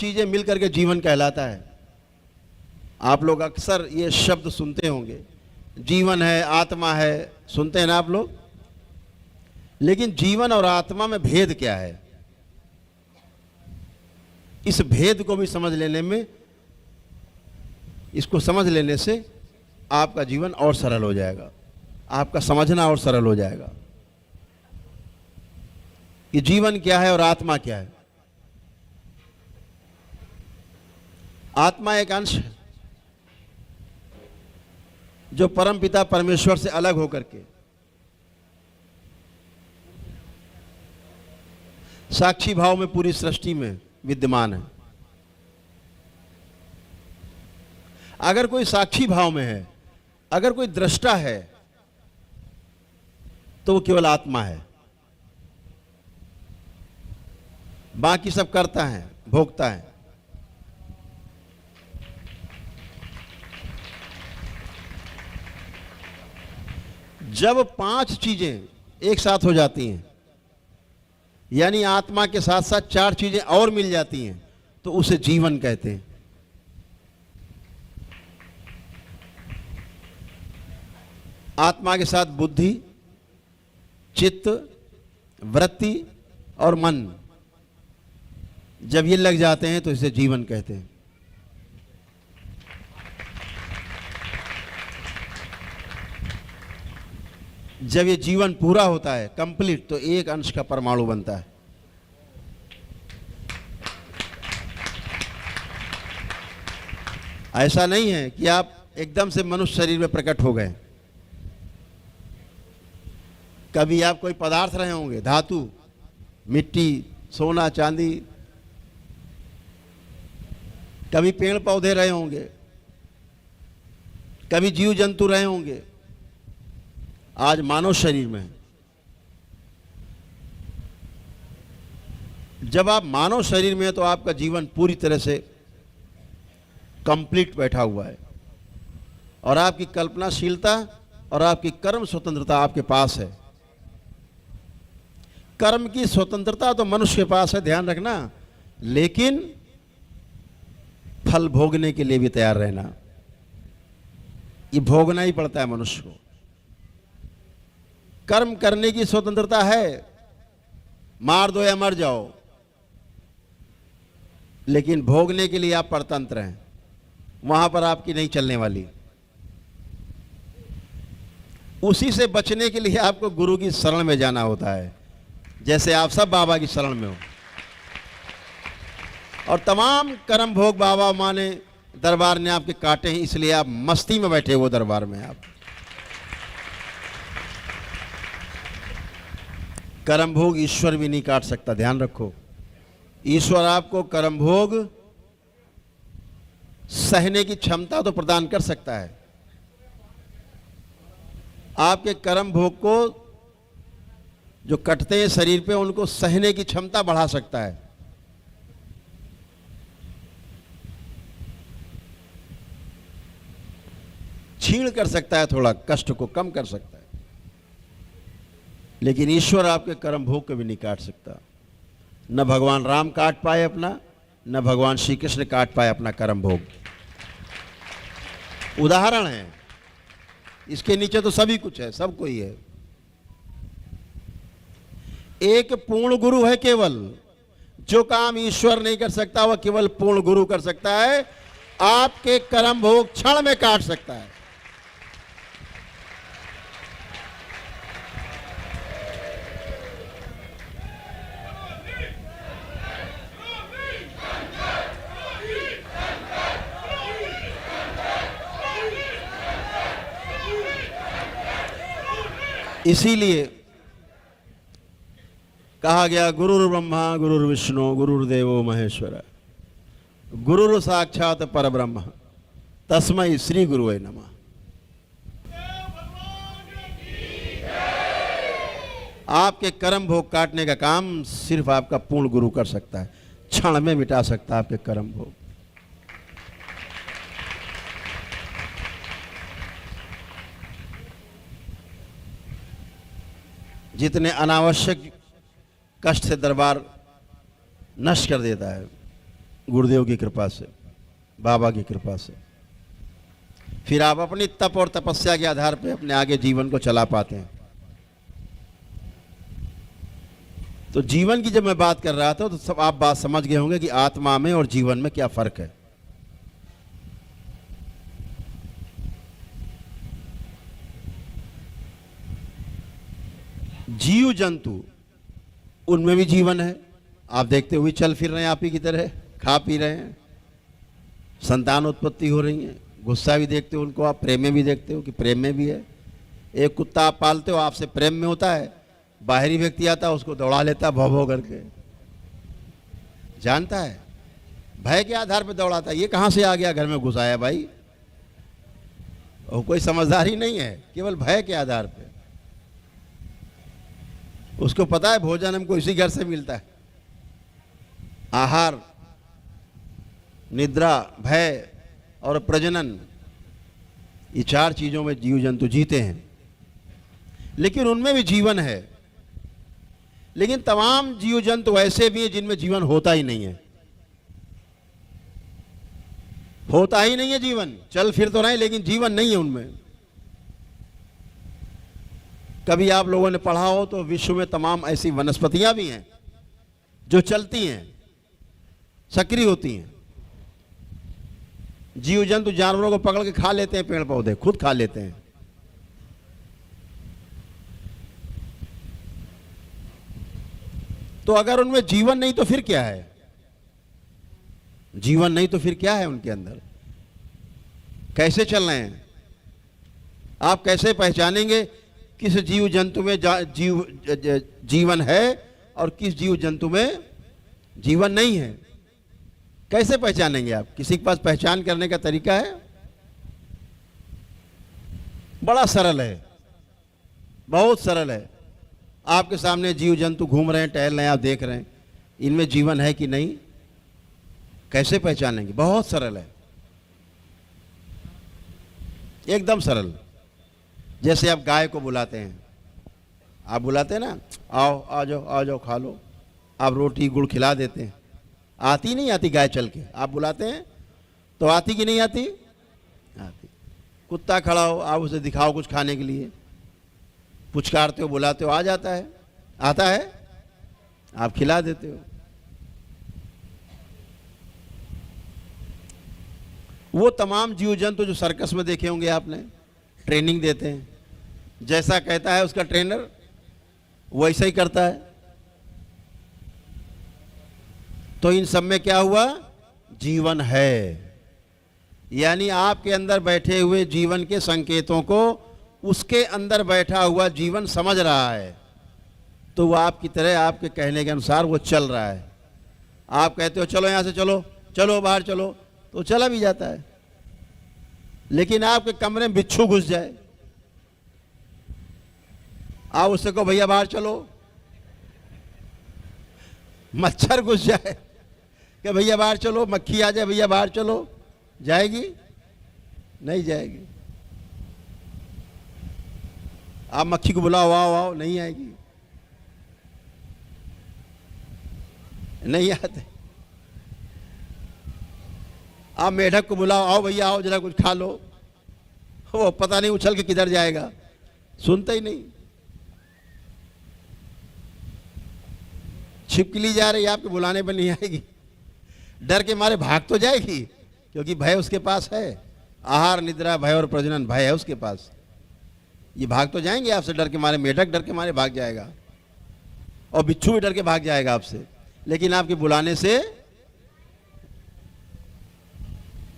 चीजें मिलकर के जीवन कहलाता है। आप लोग अक्सर ये शब्द सुनते होंगे, जीवन है, आत्मा है, सुनते हैं ना आप लोग। लेकिन जीवन और आत्मा में भेद क्या है, इस भेद को भी समझ लेने में, इसको समझ लेने से आपका जीवन और सरल हो जाएगा, आपका समझना और सरल हो जाएगा कि जीवन क्या है और आत्मा क्या है। आत्मा एक अंश है जो परमपिता परमेश्वर से अलग होकर के साक्षी भाव में पूरी सृष्टि में विद्यमान है। अगर कोई साक्षी भाव में है, अगर कोई दृष्टा है, तो वो केवल आत्मा है, बाकी सब करता है, भोगता है। जब 5 चीजें एक साथ हो जाती हैं, यानी आत्मा के साथ साथ 4 चीजें और मिल जाती हैं, तो उसे जीवन कहते हैं। आत्मा के साथ बुद्धि, चित्त, वृत्ति और मन, जब ये लग जाते हैं तो इसे जीवन कहते हैं। जब ये जीवन पूरा होता है, कंप्लीट, तो एक अंश का परमाणु बनता है। ऐसा नहीं है कि आप एकदम से मनुष्य शरीर में प्रकट हो गए। कभी आप कोई पदार्थ रहे होंगे, धातु, मिट्टी, सोना, चांदी, कभी पेड़ पौधे रहे होंगे, कभी जीव जंतु रहे होंगे, आज मानव शरीर में। जब आप मानव शरीर में हैं तो आपका जीवन पूरी तरह से कंप्लीट बैठा हुआ है, और आपकी कल्पनाशीलता और आपकी कर्म स्वतंत्रता आपके पास है। कर्म की स्वतंत्रता तो मनुष्य के पास है, ध्यान रखना, लेकिन फल भोगने के लिए भी तैयार रहना। ये भोगना ही पड़ता है मनुष्य को। कर्म करने की स्वतंत्रता है, मार दो या मर जाओ, लेकिन भोगने के लिए आप परतंत्र हैं, वहां पर आपकी नहीं चलने वाली। उसी से बचने के लिए आपको गुरु की शरण में जाना होता है, जैसे आप सब बाबा की शरण में हो। और तमाम कर्म भोग बाबा माँ ने, दरबार ने आपके काटे हैं, इसलिए आप मस्ती में बैठे हो दरबार में। आप कर्म भोग ईश्वर भी नहीं काट सकता, ध्यान रखो। ईश्वर आपको कर्म भोग सहने की क्षमता तो प्रदान कर सकता है, आपके कर्म भोग को जो कटते हैं शरीर पे, उनको सहने की क्षमता बढ़ा सकता है। छीण कर सकता है, थोड़ा कष्ट को कम कर सकता है, लेकिन ईश्वर आपके कर्म भोग को भी नहीं काट सकता। न भगवान राम काट पाए अपना, न भगवान श्री कृष्ण काट पाए अपना कर्म भोग। उदाहरण है, इसके नीचे तो सभी कुछ है, सब कोई है। एक पूर्ण गुरु है केवल, जो काम ईश्वर नहीं कर सकता वह केवल पूर्ण गुरु कर सकता है। आपके कर्म भोग क्षण में काट सकता है। इसीलिए कहा गया, गुरुर् ब्रह्मा गुरुर्विष्णु गुरुर्देवो महेश्वर गुरुर् साक्षात परब्रह्म तस्मै श्री गुरुवे नमः। आपके कर्म भोग काटने का काम सिर्फ आपका पूर्ण गुरु कर सकता है, क्षण में मिटा सकता है आपके कर्म भोग। जितने अनावश्यक कष्ट से दरबार नष्ट कर देता है, गुरुदेव की कृपा से, बाबा की कृपा से। फिर आप अपनी तप और तपस्या के आधार पे अपने आगे जीवन को चला पाते हैं। तो जीवन की जब मैं बात कर रहा था तो सब आप बात समझ गए होंगे कि आत्मा में और जीवन में क्या फर्क है। जीव जंतु, उनमें भी जीवन है। आप देखते हुए चल फिर रहे हैं, आप ही की तरह खा पी रहे हैं, संतान उत्पत्ति हो रही है। गुस्सा भी देखते हो उनको आप, प्रेम में भी देखते हो कि प्रेम में भी है। एक कुत्ता आप पालते हो, आपसे प्रेम में होता है, बाहरी व्यक्ति आता है उसको दौड़ा लेता है भौ भौ करके, जानता है भय के आधार पर दौड़ाता है। ये कहाँ से आ गया घर में घुस आया भाई, और कोई समझदारी नहीं है, केवल भय के आधार पे। उसको पता है भोजन हमको इसी घर से मिलता है। आहार, निद्रा, भय और प्रजनन, ये चार चीजों में जीव जंतु जीते हैं। लेकिन उनमें भी जीवन है। लेकिन तमाम जीव जंतु ऐसे भी हैं जिनमें जीवन होता ही नहीं है, होता ही नहीं है जीवन। चल फिर तो रहे लेकिन जीवन नहीं है उनमें। कभी आप लोगों ने पढ़ा हो तो विश्व में तमाम ऐसी वनस्पतियां भी हैं जो चलती हैं, सक्रिय होती हैं। जीव जंतु जानवरों को पकड़ के खा लेते हैं, पेड़ पौधे खुद खा लेते हैं। तो अगर उनमें जीवन नहीं तो फिर क्या है? जीवन नहीं तो फिर क्या है उनके अंदर? कैसे चल रहे हैं? आप कैसे पहचानेंगे किस जीव जंतु में जीवन है और किस जीव जंतु में जीवन नहीं है? कैसे पहचानेंगे आप? किसी के पास पहचान करने का तरीका है? बड़ा सरल है, बहुत सरल है। आपके सामने जीव जंतु घूम रहे हैं, टहल रहे हैं, आप देख रहे हैं, इनमें जीवन है कि नहीं, कैसे पहचानेंगे? बहुत सरल है, एकदम सरल। जैसे आप गाय को बुलाते हैं, आप बुलाते हैं ना, आओ आ जाओ आ जाओ खा लो, आप रोटी गुड़ खिला देते हैं, आती नहीं आती गाय चल के? आप बुलाते हैं तो आती कि नहीं आती? आती। कुत्ता खड़ा हो, आप उसे दिखाओ कुछ खाने के लिए, पुचकारते हो, बुलाते हो, आ जाता है, आता है, आप खिला देते हो। वो तमाम जीव जंतु जो सर्कस में देखे होंगे आपने, ट्रेनिंग देते हैं, जैसा कहता है उसका ट्रेनर वैसा ही करता है। तो इन सब में क्या हुआ? जीवन है। यानी आपके अंदर बैठे हुए जीवन के संकेतों को उसके अंदर बैठा हुआ जीवन समझ रहा है, तो वो आपकी तरह आपके कहने के अनुसार वो चल रहा है। आप कहते हो चलो यहाँ से, चलो चलो बाहर चलो, तो चला भी जाता है। लेकिन आपके कमरे में बिच्छू घुस जाए, आप उससे कहो भैया बाहर चलो, मच्छर घुस जाए कि भैया बाहर चलो, मक्खी आ जाए भैया बाहर चलो, जाएगी? नहीं जाएगी। आप मक्खी को बुलाओ, आओ आओ, नहीं आएगी, नहीं आते। आप मेढक को बुलाओ, आओ भैया आओ जरा कुछ खा लो, वो पता नहीं उछल के किधर जाएगा, सुनता ही नहीं। छिपकली जा रही है, आपके बुलाने पर नहीं आएगी, डर के मारे भाग तो जाएगी, क्योंकि भय उसके पास है। आहार, निद्रा, भय और प्रजनन, भय है उसके पास, ये भाग तो जाएंगे आपसे डर के मारे। मेढक डर के मारे भाग जाएगा और बिच्छू भी डर के भाग जाएगा आपसे, लेकिन आपके बुलाने से।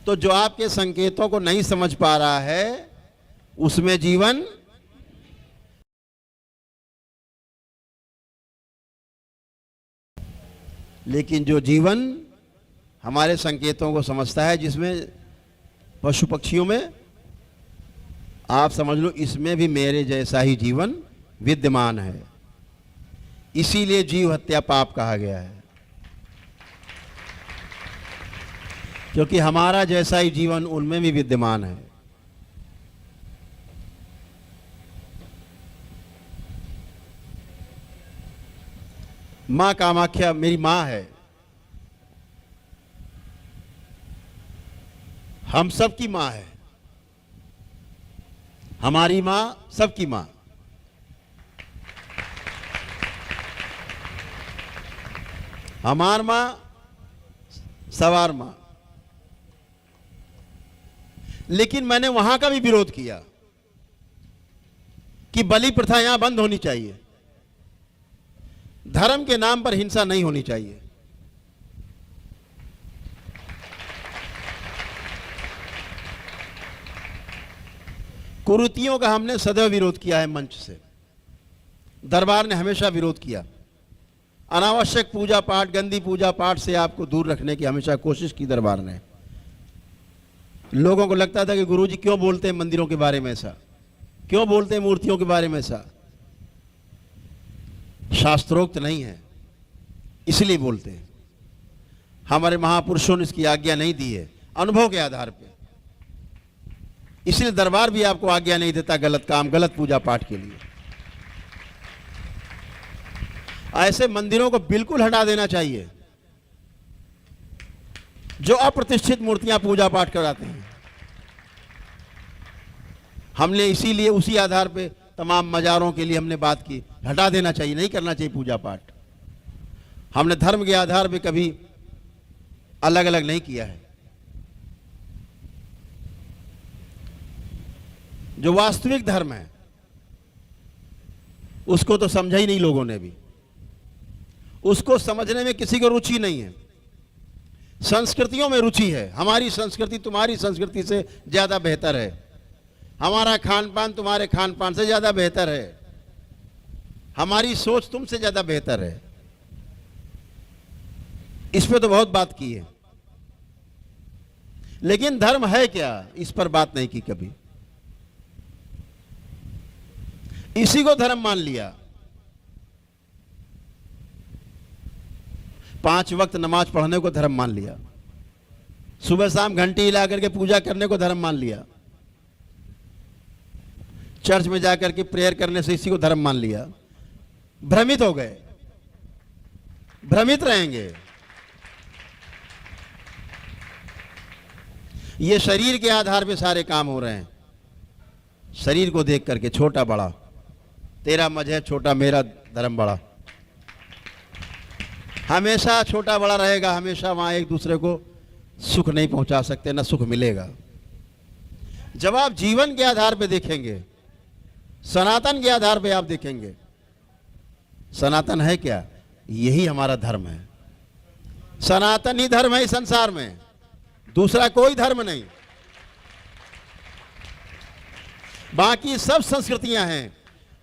तो जो आपके संकेतों को नहीं समझ पा रहा है उसमें जीवन, लेकिन जो जीवन हमारे संकेतों को समझता है, जिसमें पशु पक्षियों में, आप समझ लो इसमें भी मेरे जैसा ही जीवन विद्यमान है। इसीलिए जीव हत्या पाप कहा गया है, क्योंकि हमारा जैसा ही जीवन उनमें भी विद्यमान है। मां कामाख्या मेरी मां है, हम सबकी माँ है, हमारी माँ सबकी माँ। हमार माँ सवार माँ। लेकिन मैंने वहां का भी विरोध किया कि बलि प्रथा यहां बंद होनी चाहिए, धर्म के नाम पर हिंसा नहीं होनी चाहिए। कुरीतियों का हमने सदैव विरोध किया है मंच से, दरबार ने हमेशा विरोध किया। अनावश्यक पूजा पाठ, गंदी पूजा पाठ से आपको दूर रखने की हमेशा कोशिश की दरबार ने। लोगों को लगता था कि गुरुजी क्यों बोलते हैं मंदिरों के बारे में ऐसा, क्यों बोलते हैं मूर्तियों के बारे में ऐसा, शास्त्रोक्त नहीं है इसलिए बोलते हैं। हमारे महापुरुषों ने इसकी आज्ञा नहीं दी है, अनुभव के आधार पे। इसलिए दरबार भी आपको आज्ञा नहीं देता गलत काम, गलत पूजा पाठ के लिए। ऐसे मंदिरों को बिल्कुल हटा देना चाहिए जो अप्रतिष्ठित मूर्तियां पूजा पाठ कराते हैं। हमने इसीलिए उसी आधार पे तमाम मजारों के लिए हमने बात की, हटा देना चाहिए, नहीं करना चाहिए पूजा पाठ। हमने धर्म के आधार पे कभी अलग अलग नहीं किया है। जो वास्तविक धर्म है उसको तो समझा ही नहीं लोगों ने भी, उसको समझने में किसी को रुचि नहीं है। संस्कृतियों में रुचि है, हमारी संस्कृति तुम्हारी संस्कृति से ज्यादा बेहतर है, हमारा खान पान तुम्हारे खान पान से ज्यादा बेहतर है, हमारी सोच तुमसे ज्यादा बेहतर है। इस पे तो बहुत बात की है, लेकिन धर्म है क्या इस पर बात नहीं की कभी। इसी को धर्म मान लिया। 5 वक्त नमाज पढ़ने को धर्म मान लिया, सुबह शाम घंटी हिला करके पूजा करने को धर्म मान लिया, चर्च में जाकर के प्रेयर करने से इसी को धर्म मान लिया। भ्रमित हो गए, भ्रमित रहेंगे। ये शरीर के आधार पे सारे काम हो रहे हैं, शरीर को देख करके, छोटा बड़ा, तेरा मजहब छोटा मेरा धर्म बड़ा। हमेशा छोटा बड़ा रहेगा, हमेशा वहां एक दूसरे को सुख नहीं पहुंचा सकते, ना सुख मिलेगा। जब आप जीवन के आधार पे देखेंगे, सनातन के आधार पे आप देखेंगे, सनातन है क्या, यही हमारा धर्म है। सनातन ही धर्म है इस संसार में, दूसरा कोई धर्म नहीं। बाकी सब संस्कृतियां हैं।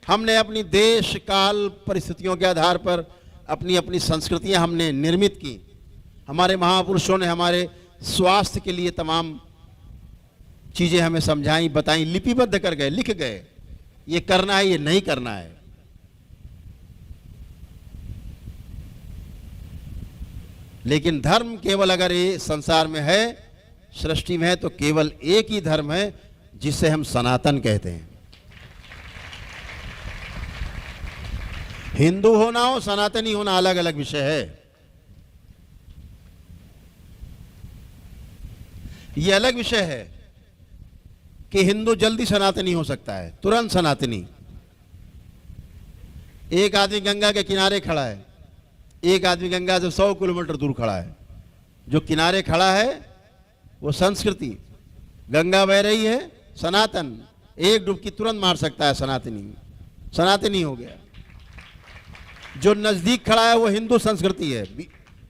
हमने अपनी देश काल परिस्थितियों के आधार पर अपनी अपनी संस्कृतियां हमने निर्मित की। हमारे महापुरुषों ने हमारे स्वास्थ्य के लिए तमाम चीजें हमें समझाई, बताई, लिपिबद्ध कर गए, लिख गए, ये करना है, ये नहीं करना है। लेकिन धर्म केवल अगर ये संसार में है, सृष्टि में है, तो केवल एक ही धर्म है जिसे हम सनातन कहते हैं। हिंदू होना हो, सनातनी होना अलग अलग विषय है। यह अलग विषय है कि हिंदू जल्दी सनातनी हो सकता है, तुरंत सनातनी। एक आदमी गंगा के किनारे खड़ा है, एक आदमी गंगा से 100 किलोमीटर दूर खड़ा है। जो किनारे खड़ा है वो संस्कृति, गंगा बह रही है सनातन, एक डुबकी तुरंत मार सकता है, सनातनी, सनातनी हो गया। जो नजदीक खड़ा है वो हिंदू संस्कृति है,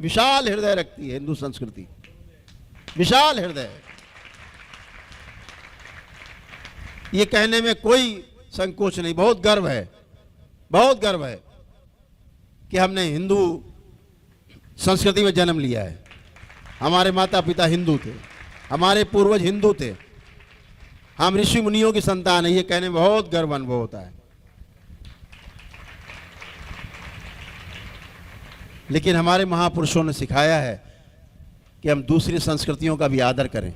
विशाल हृदय रखती है हिंदू संस्कृति, विशाल हृदय। ये कहने में कोई संकोच नहीं, बहुत गर्व है, बहुत गर्व है कि हमने हिंदू संस्कृति में जन्म लिया है। हमारे माता पिता हिंदू थे, हमारे पूर्वज हिंदू थे, हम ऋषि मुनियों की संतान है। ये कहने में बहुत गर्व अनुभव होता है। लेकिन हमारे महापुरुषों ने सिखाया है कि हम दूसरी संस्कृतियों का भी आदर करें।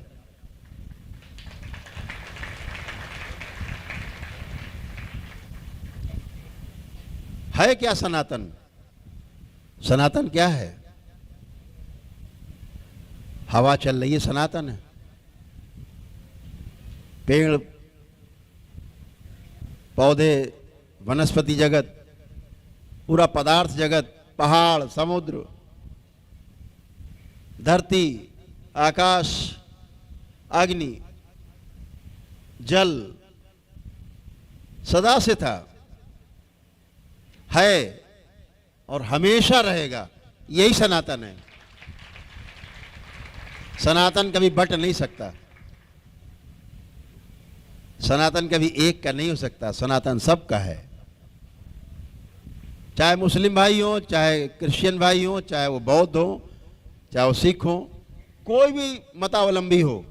है क्या सनातन? सनातन क्या है? हवा चल रही है, सनातन है। पेड़ पौधे, वनस्पति जगत, पूरा पदार्थ जगत, पहाड़, समुद्र, धरती, आकाश, अग्नि, जल सदा से था, है और हमेशा रहेगा। यही सनातन है। सनातन कभी बट नहीं सकता, सनातन कभी एक का नहीं हो सकता, सनातन सबका है। चाहे मुस्लिम भाई हो, चाहे क्रिश्चियन भाई हो, चाहे वो बौद्ध हो, चाहे वो सिख हो, कोई भी मतावलंबी हो,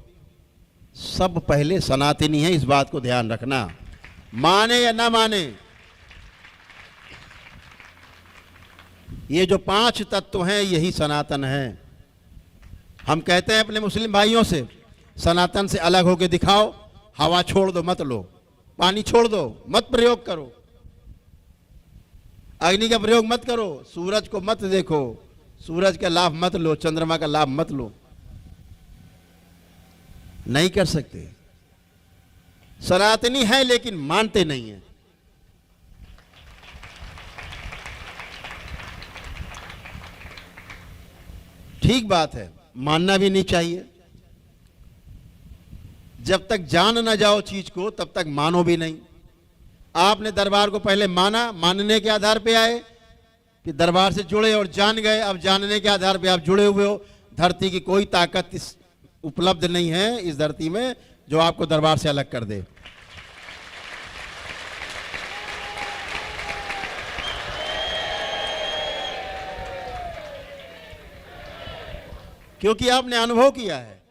सब पहले सनातनी है। इस बात को ध्यान रखना, माने या ना माने। ये जो 5 तत्व हैं यही सनातन है। हम कहते हैं अपने मुस्लिम भाइयों से, सनातन से अलग होकर दिखाओ। हवा छोड़ दो, मत लो। पानी छोड़ दो, मत प्रयोग करो। अग्नि का प्रयोग मत करो। सूरज को मत देखो, सूरज का लाभ मत लो, चंद्रमा का लाभ मत लो। नहीं कर सकते। सनातनी है लेकिन मानते नहीं है। ठीक बात है, मानना भी नहीं चाहिए। जब तक जान ना जाओ चीज को तब तक मानो भी नहीं। आपने दरबार को पहले माना, मानने के आधार पे आए, फिर दरबार से जुड़े और जान गए। अब जानने के आधार पे आप जुड़े हुए हो। धरती की कोई ताकत इस उपलब्ध नहीं है इस धरती में जो आपको दरबार से अलग कर दे। क्योंकि आपने अनुभव किया है,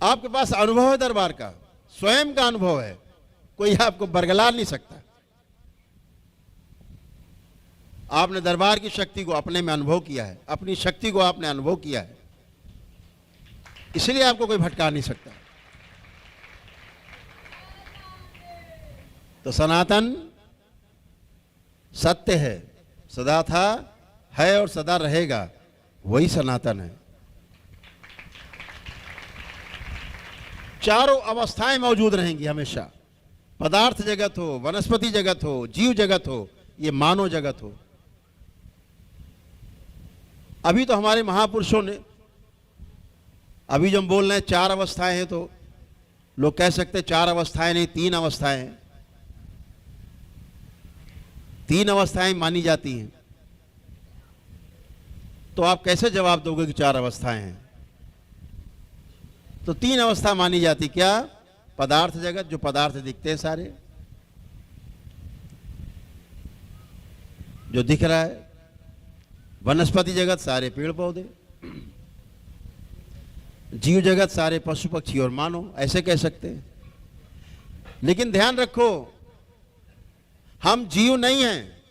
आपके पास अनुभव है दरबार का, स्वयं का अनुभव है। कोई आपको बरगला नहीं सकता। आपने दरबार की शक्ति को अपने में अनुभव किया है, अपनी शक्ति को आपने अनुभव किया है, इसलिए आपको कोई भटका नहीं सकता। तो सनातन सत्य है, सदा था, है और सदा रहेगा, वही सनातन है। चारों अवस्थाएं मौजूद रहेंगी हमेशा। पदार्थ जगत हो, वनस्पति जगत हो, जीव जगत हो, ये मानव जगत हो। अभी तो हमारे महापुरुषों ने, अभी जो हम बोल रहे हैं 4 अवस्थाएं हैं, तो लोग कह सकते हैं 4 अवस्थाएं नहीं, 3 अवस्थाएं हैं। 3 अवस्थाएं मानी जाती हैं। तो आप कैसे जवाब दोगे कि 4 अवस्थाएं हैं? तो 3 अवस्था मानी जाती। क्या? पदार्थ जगत, जो पदार्थ दिखते हैं सारे, जो दिख रहा है। वनस्पति जगत, सारे पेड़ पौधे। जीव जगत, सारे पशु पक्षी और मानव, ऐसे कह सकते हैं। लेकिन ध्यान रखो, हम जीव नहीं हैं,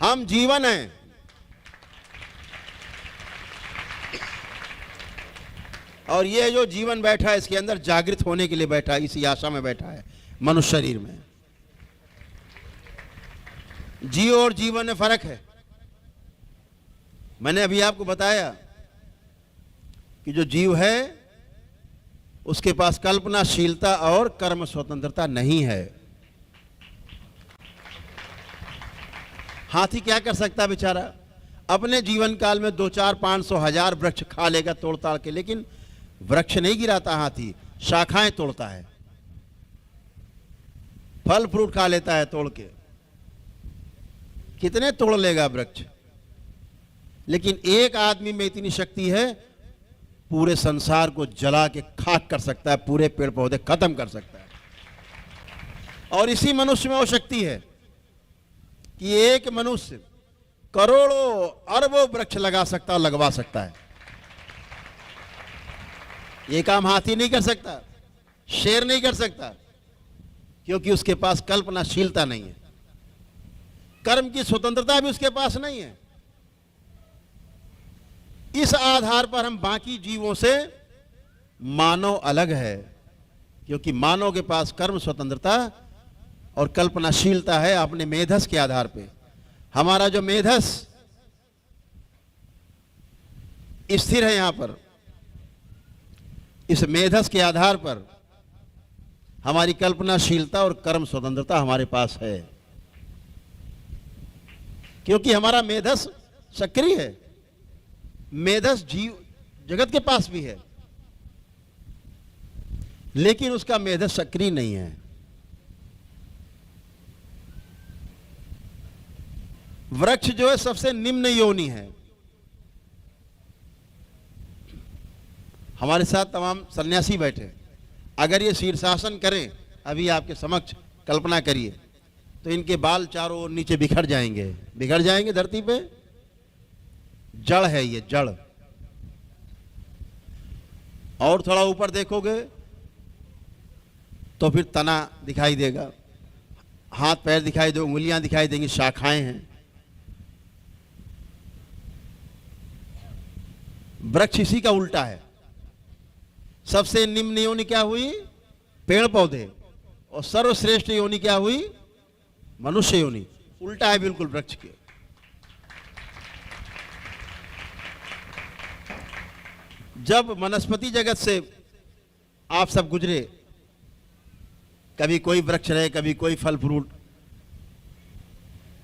हम जीवन हैं। और ये जो जीवन बैठा है इसके अंदर जागृत होने के लिए बैठा है, इसी आशा में बैठा है, मनुष्य शरीर में। जीव और जीवन में फर्क है। मैंने अभी आपको बताया कि जो जीव है उसके पास कल्पनाशीलता और कर्म स्वतंत्रता नहीं है। हाथी क्या कर सकता है बेचारा? अपने जीवन काल में 2, 4, 500, 1000 वृक्ष खा लेगा तोड़ ताड़ के, लेकिन वृक्ष नहीं गिराता हाथी, शाखाएं तोड़ता है, फल फ्रूट खा लेता है तोड़ के। कितने तोड़ लेगा वृक्ष? लेकिन एक आदमी में इतनी शक्ति है, पूरे संसार को जला के खाक कर सकता है, पूरे पेड़ पौधे खत्म कर सकता है। और इसी मनुष्य में वो शक्ति है कि एक मनुष्य करोड़ों अरबों वृक्ष लगा सकता और लगवा सकता है। ये काम हाथी नहीं कर सकता, शेर नहीं कर सकता, क्योंकि उसके पास कल्पनाशीलता नहीं है, कर्म की स्वतंत्रता भी उसके पास नहीं है। इस आधार पर हम बाकी जीवों से मानव अलग है, क्योंकि मानव के पास कर्म स्वतंत्रता और कल्पनाशीलता है अपने मेधस के आधार पे। हमारा जो मेधस स्थिर है यहां पर, इस मेधस के आधार पर हमारी कल्पनाशीलता और कर्म स्वतंत्रता हमारे पास है, क्योंकि हमारा मेधस सक्रिय है। मेधस जीव जगत के पास भी है, लेकिन उसका मेधस सक्रिय नहीं है। वृक्ष जो है सबसे निम्न योनि है। हमारे साथ तमाम सन्यासी बैठे, अगर ये शीर्षासन करें, अभी आपके समक्ष कल्पना करिए, तो इनके बाल चारों ओर नीचे बिखर जाएंगे, बिखर जाएंगे धरती पे। जड़ है ये, जड़। और थोड़ा ऊपर देखोगे तो फिर तना दिखाई देगा, हाथ पैर दिखाई दे, उंगलियां दिखाई देंगी, शाखाएं हैं। वृक्ष इसी का उल्टा है। सबसे निम्न योनि क्या हुई? पेड़ पौधे। और सर्वश्रेष्ठ योनि क्या हुई? मनुष्य योनि। उल्टा है बिल्कुल वृक्ष के। जब वनस्पति जगत से आप सब गुजरे, कभी कोई वृक्ष रहे, कभी कोई फल फ्रूट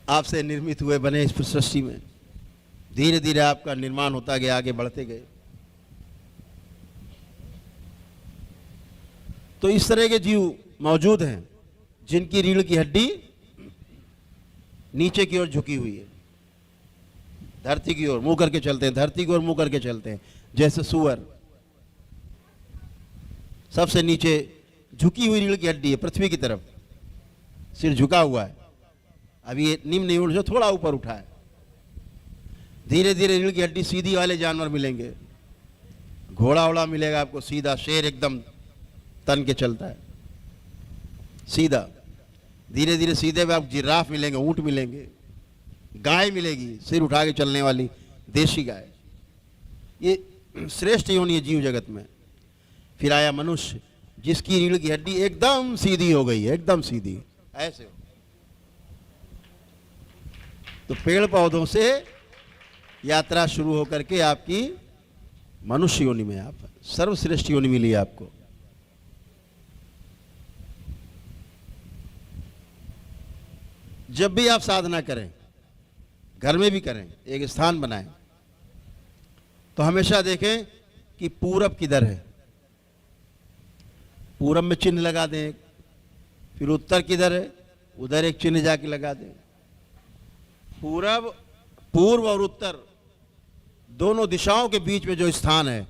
आपसे निर्मित हुए, बने इस सृष्टि में, धीरे धीरे आपका निर्माण होता गया, आगे बढ़ते गए। तो इस तरह के जीव मौजूद हैं जिनकी रीढ़ की हड्डी नीचे की ओर झुकी हुई है, धरती की ओर मुंह करके चलते हैं, धरती की ओर मुंह करके चलते हैं। जैसे सुअर सबसे नीचे झुकी हुई रीढ़ की हड्डी है, पृथ्वी की तरफ सिर झुका हुआ है। अभी ये निम्न रीढ़ जो थोड़ा ऊपर उठा है। धीरे धीरे रीढ़ की हड्डी सीधी वाले जानवर मिलेंगे, घोड़ा वोड़ा मिलेगा आपको सीधा, शेर एकदम तन के चलता है सीधा। धीरे धीरे सीधे में आप जिराफ मिलेंगे, ऊंट मिलेंगे, गाय मिलेगी सिर उठा के चलने वाली, देशी गाय। ये श्रेष्ठ योनि है जीव जगत में। फिर आया मनुष्य, जिसकी रीढ़ की हड्डी एकदम सीधी हो गई है, एकदम सीधी ऐसे। तो पेड़ पौधों से यात्रा शुरू होकर के आपकी मनुष्य योनि में आप सर्वश्रेष्ठ योनि मिली आपको। जब भी आप साधना करें, घर में भी करें, एक स्थान बनाएं, तो हमेशा देखें कि पूरब किधर है। पूरब में चिन्ह लगा दें, फिर उत्तर किधर है, उधर एक चिन्ह जाके लगा दें। पूरब, पूर्व और उत्तर दोनों दिशाओं के बीच में जो स्थान है,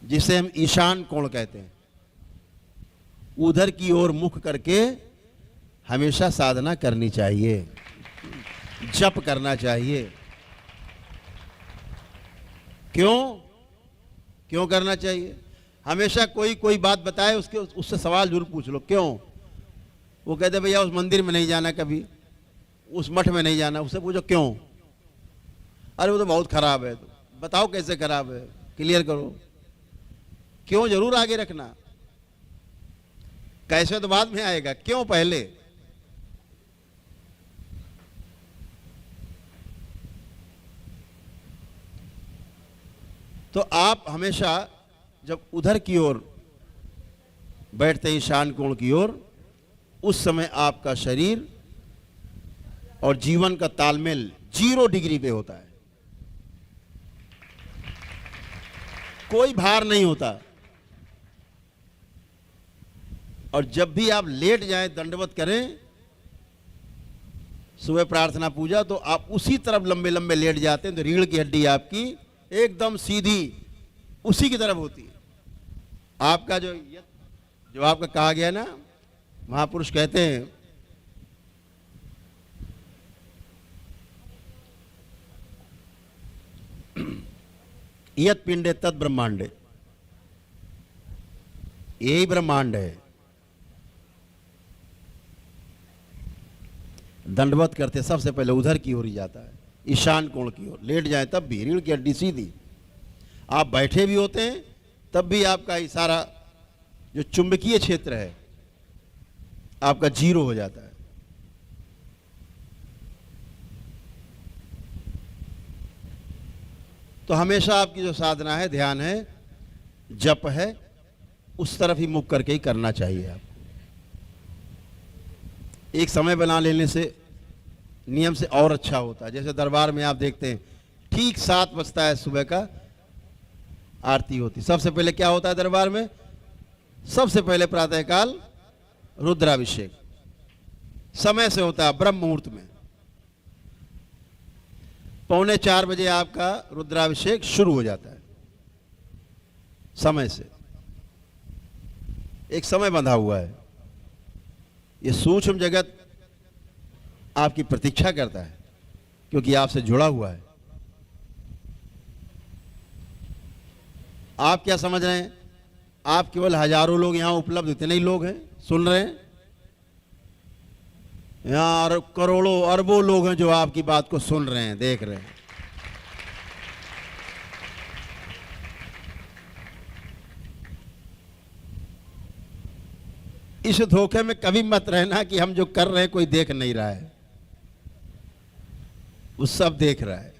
जिसे हम ईशान कोण कहते हैं, उधर की ओर मुख करके हमेशा साधना करनी चाहिए, जप करना चाहिए। क्यों करना चाहिए? हमेशा कोई बात बताए, उससे सवाल जरूर पूछ लो, क्यों? वो कहते भैया उस मंदिर में नहीं जाना, कभी उस मठ में नहीं जाना। उससे पूछो क्यों? अरे वो तो बहुत खराब है। तो बताओ कैसे खराब है, क्लियर करो। क्यों जरूर आगे रखना, कैसे तो बाद में आएगा, क्यों पहले। तो आप हमेशा जब उधर की ओर बैठते हैं, ईशान कोण की ओर, उस समय आपका शरीर और जीवन का तालमेल 0 डिग्री पे होता है, कोई भार नहीं होता। और जब भी आप लेट जाएं, दंडवत करें, सुबह प्रार्थना पूजा, तो आप उसी तरफ लंबे लंबे लेट जाते हैं, तो रीढ़ की हड्डी आपकी एकदम सीधी उसी की तरफ होती है। आपका जो आपका कहा गया ना, महापुरुष कहते हैं यत पिंडे तद ब्रह्मांडे, यही ब्रह्मांड है। दंडवत करते सबसे पहले उधर की ओर ही जाता है, ईशान कोण की ओर। लेट जाए तब भी रीढ़ की हड्डी सीधी। आप बैठे भी होते हैं तब भी आपका इशारा, जो चुंबकीय क्षेत्र है आपका 0 हो जाता है। तो हमेशा आपकी जो साधना है, ध्यान है, जप है, उस तरफ ही मुख करके ही करना चाहिए आपको। एक समय बना लेने से नियम से और अच्छा होता है। जैसे दरबार में आप देखते हैं ठीक 7 बजता है सुबह का, आरती होती। सबसे पहले क्या होता है दरबार में? सबसे पहले प्रातःकाल रुद्राभिषेक समय से होता है, ब्रह्म मुहूर्त में। 3:45 बजे आपका रुद्राभिषेक शुरू हो जाता है समय से। एक समय बंधा हुआ है। ये सूक्ष्म जगत आपकी प्रतीक्षा करता है क्योंकि आपसे जुड़ा हुआ है। आप क्या समझ रहे हैं? आप केवल हजारों लोग यहां उपलब्ध, इतने ही लोग हैं सुन रहे हैं? यहां करोड़ों अरबों लोग हैं जो आपकी बात को सुन रहे हैं, देख रहे हैं। इस धोखे में कभी मत रहना कि हम जो कर रहे हैं कोई देख नहीं रहा है। वो सब देख रहा है।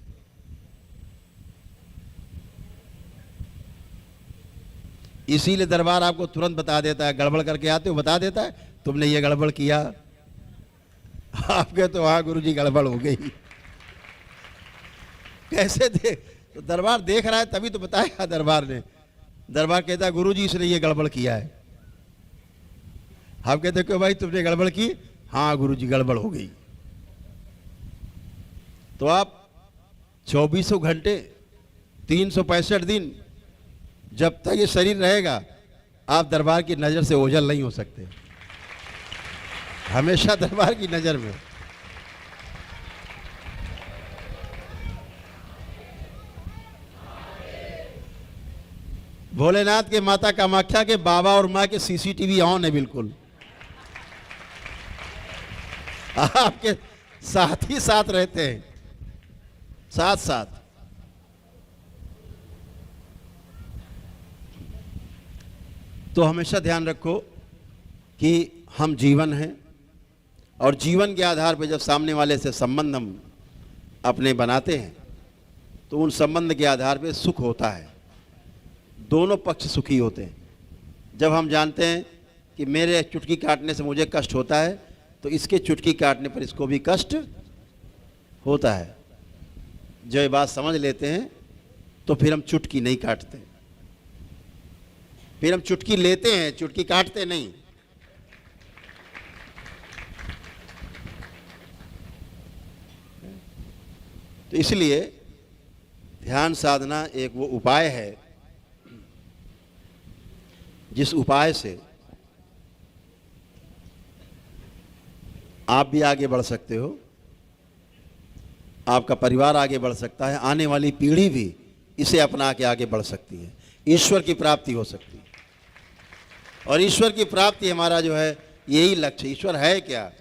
इसीलिए दरबार आपको तुरंत बता देता है। गड़बड़ करके आते हो, बता देता है तुमने ये गड़बड़ किया। आपके तो वहां गुरुजी गड़बड़ हो गई। कैसे देख? तो दरबार देख रहा है तभी तो बताया दरबार ने। दरबार कहता है गुरुजी इसने ये गड़बड़ किया है। हम कहते क्यों भाई तुमने गड़बड़ की? हाँ गुरुजी गड़बड़ हो गई। तो आप 24 घंटे 365 दिन जब तक ये शरीर रहेगा आप दरबार की नजर से ओझल नहीं हो सकते। हमेशा दरबार की नजर में। भोलेनाथ के, माता कामाख्या के, बाबा और मां के सीसीटीवी ऑन है बिल्कुल। आपके साथ ही साथ रहते हैं, साथ साथ। तो हमेशा ध्यान रखो कि हम जीवन हैं और जीवन के आधार पर जब सामने वाले से संबंध हम अपने बनाते हैं तो उन संबंध के आधार पर सुख होता है। दोनों पक्ष सुखी होते हैं। जब हम जानते हैं कि मेरे चुटकी काटने से मुझे कष्ट होता है तो इसके चुटकी काटने पर इसको भी कष्ट होता है। जब ये बात समझ लेते हैं तो फिर हम चुटकी नहीं काटते, फिर हम चुटकी लेते हैं, चुटकी काटते नहीं। तो इसलिए ध्यान साधना एक वो उपाय है जिस उपाय से आप भी आगे बढ़ सकते हो, आपका परिवार आगे बढ़ सकता है, आने वाली पीढ़ी भी इसे अपना के आगे बढ़ सकती है, ईश्वर की प्राप्ति हो सकती है। और ईश्वर की प्राप्ति हमारा जो है यही लक्ष्य। ईश्वर है क्या?